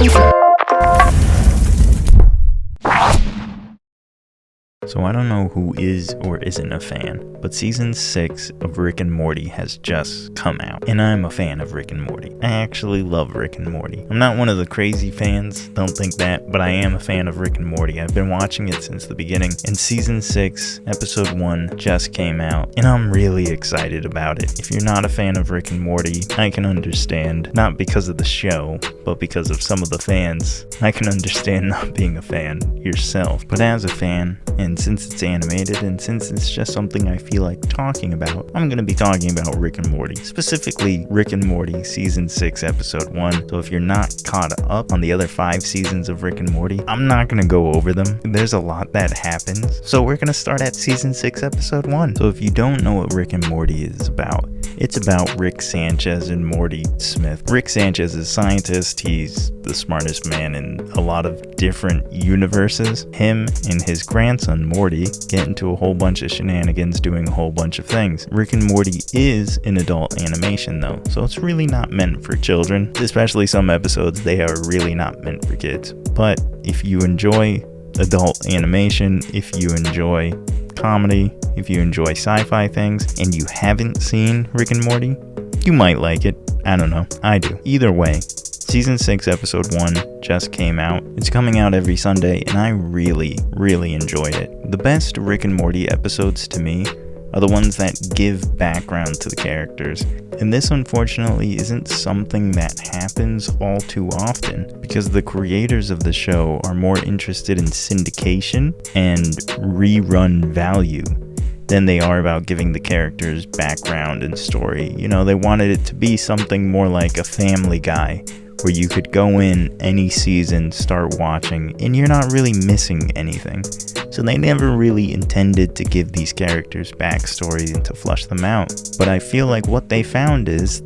So I don't know who is or isn't a fan, but season 6 of Rick and Morty has just come out, and I'm a fan of Rick and Morty. I actually love Rick and Morty. I'm not one of the crazy fans, don't think that, but I am a fan of Rick and Morty. I've been watching it since the beginning, and season 6, episode 1 just came out, and I'm really excited about it. If you're not a fan of Rick and Morty, I can understand, not because of the show, but because of some of the fans. I can understand not being a fan yourself, but as a fan, and since it's animated, and since it's just something I feel like talking about, I'm going to be talking about Rick and Morty. Specifically, Rick and Morty Season 6, Episode 1. So if you're not caught up on the other 5 seasons of Rick and Morty, I'm not going to go over them. There's a lot that happens. So we're going to start at Season 6, Episode 1. So if you don't know what Rick and Morty is about, it's about Rick Sanchez and Morty Smith. Rick Sanchez is a scientist. He's the smartest man in a lot of different universes. Him and his grandson, Morty, get into a whole bunch of shenanigans doing a whole bunch of things. Rick and Morty is an adult animation though, so it's really not meant for children. Especially some episodes, they are really not meant for kids. But if you enjoy adult animation, if you enjoy comedy, if you enjoy sci-fi things, and you haven't seen Rick and Morty, you might like it. I don't know. I do. Either way, Season 6, Episode 1 just came out. It's coming out every Sunday, and I really, really enjoyed it. The best Rick and Morty episodes to me are the ones that give background to the characters. And this, unfortunately, isn't something that happens all too often, because the creators of the show are more interested in syndication and rerun value than they are about giving the characters background and story. You know, they wanted it to be something more like a Family Guy, where you could go in any season, start watching, and you're not really missing anything. So they never really intended to give these characters backstory and to flush them out. But I feel like what they found is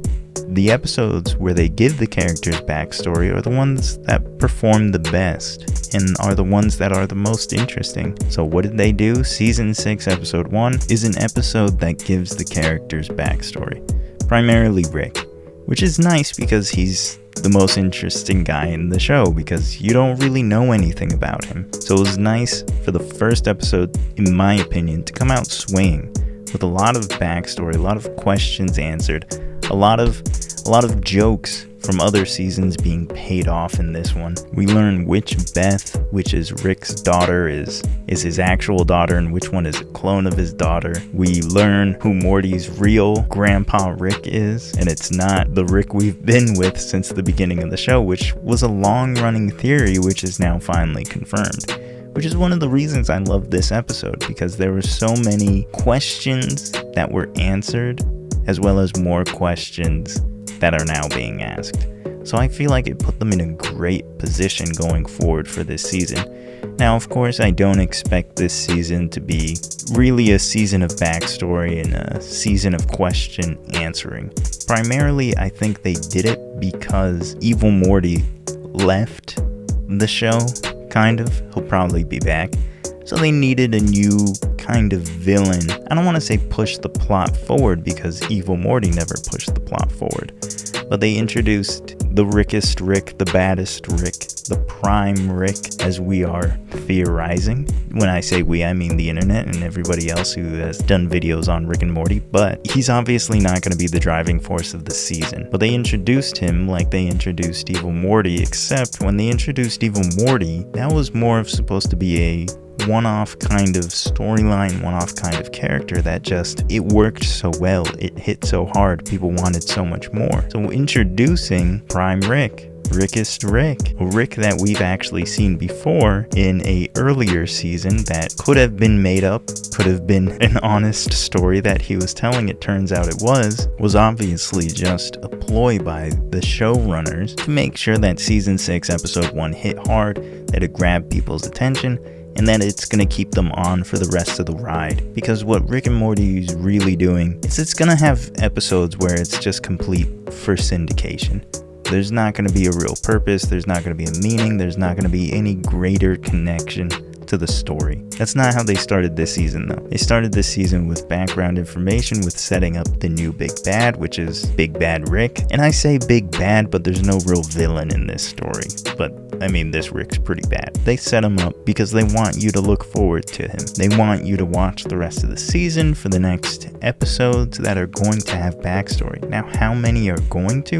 the episodes where they give the characters backstory are the ones that perform the best and are the ones that are the most interesting. So what did they do? Season 6, Episode 1 is an episode that gives the characters backstory. Primarily Rick, which is nice because he's the most interesting guy in the show, because you don't really know anything about him. So it was nice for the first episode, in my opinion, to come out swinging with a lot of backstory, a lot of questions answered, a lot of jokes from other seasons being paid off in this one. We learn which Beth, which is Rick's daughter, is his actual daughter, and which one is a clone of his daughter. We learn who Morty's real grandpa Rick is, and it's not the Rick we've been with since the beginning of the show, which was a long-running theory which is now finally confirmed. Which is one of the reasons I love this episode, because there were so many questions that were answered, as well as more questions that are now being asked. So I feel like it put them in a great position going forward for this season. Now, of course, I don't expect this season to be really a season of backstory and a season of question answering. Primarily, I think they did it because Evil Morty left the show, kind of. He'll probably be back. So they needed a new kind of villain. I don't want to say push the plot forward, because Evil Morty never pushed the plot forward. But they introduced the Rickest Rick, the baddest Rick, the prime Rick, as we are theorizing. When I say we, I mean the internet and everybody else who has done videos on Rick and Morty. But he's obviously not going to be the driving force of the season. But they introduced him like they introduced Evil Morty, except when they introduced Evil Morty, that was more of supposed to be a one-off kind of storyline, one-off kind of character that just, it worked so well, it hit so hard, people wanted so much more. So introducing Prime Rick, Rickest Rick, a Rick that we've actually seen before in a earlier season that could have been made up, could have been an honest story that he was telling, it turns out it was obviously just a ploy by the showrunners to make sure that Season 6, Episode 1 hit hard, that it grabbed people's attention, and that it's going to keep them on for the rest of the ride. Because what Rick and Morty is really doing is it's going to have episodes where it's just complete for syndication. There's not going to be a real purpose, there's not going to be a meaning, there's not going to be any greater connection to the story. That's not how they started this season though. They started this season with background information, with setting up the new big bad, which is Big Bad Rick. And I say big bad, but there's no real villain in this story. But I mean, this Rick's pretty bad. They set him up because they want you to look forward to him. They want you to watch the rest of the season for the next episodes that are going to have backstory. Now, how many are going to?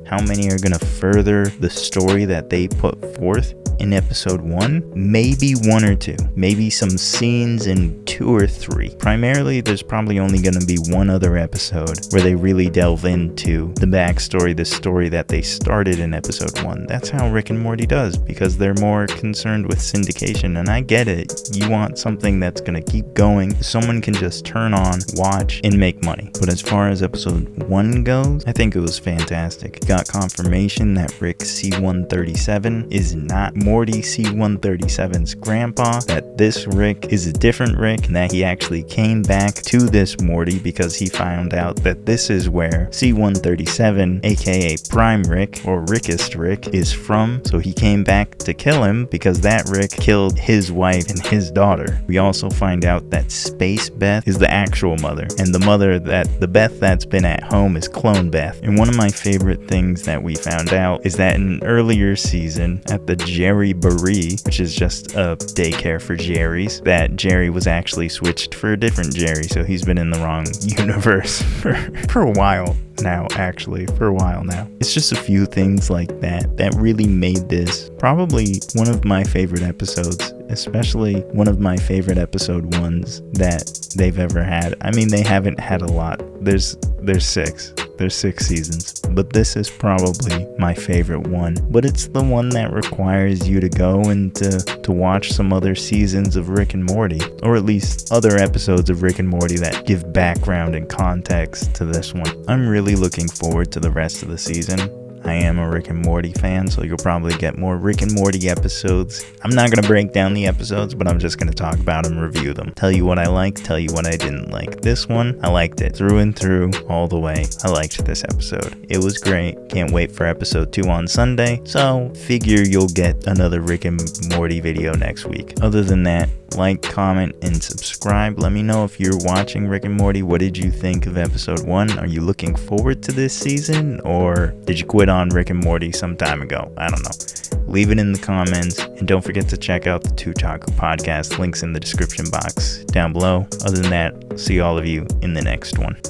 How many are going to further the story that they put forth in episode 1? Maybe 1 or 2. Maybe some scenes in 2 or 3. Primarily, there's probably only going to be 1 other episode where they really delve into the backstory, the story that they started in episode 1. That's how Rick and Morty does, because they're more concerned with syndication. And I get it. You want something that's going to keep going. Someone can just turn on, watch, and make money. But as far as episode 1 goes, I think it was fantastic. Got confirmation that Rick C-137 is not Morty C-137's grandpa, that this Rick is a different Rick, and that he actually came back to this Morty because he found out that this is where C-137, aka Prime Rick, or Rickest Rick, is from. So he came back to kill him because that Rick killed his wife and his daughter. We also find out that Space Beth is the actual mother, and the Beth that's been at home is Clone Beth. And one of my favorite things that we found out is that in an earlier season at the Jerry Baree, which is just a daycare for Jerrys, that Jerry was actually switched for a different Jerry, so he's been in the wrong universe for a while now. It's just a few things like that really made this probably one of my favorite episodes, especially one of my favorite episode 1s that they've ever had. I mean, they haven't had a lot. There's 6. There's 6 seasons, but this is probably my favorite one. But it's the one that requires you to go and to watch some other seasons of Rick and Morty, or at least other episodes of Rick and Morty that give background and context to this one. I'm really looking forward to the rest of the season. I am a Rick and Morty fan, so you'll probably get more Rick and Morty episodes. I'm not going to break down the episodes, but I'm just going to talk about them, review them, tell you what I liked, tell you what I didn't like. This one, I liked it through and through, all the way. I liked this episode. It was great. Can't wait for episode 2 on Sunday, so figure you'll get another Rick and Morty video next week. Other than that, like, comment, and subscribe. Let me know if you're watching Rick and Morty. What did you think of episode 1? Are you looking forward to this season, or did you quit on Rick and Morty some time ago? I don't know. Leave it in the comments, and don't forget to check out the TooTaku podcast. Links in the description box down below. Other than that, see all of you in the next one.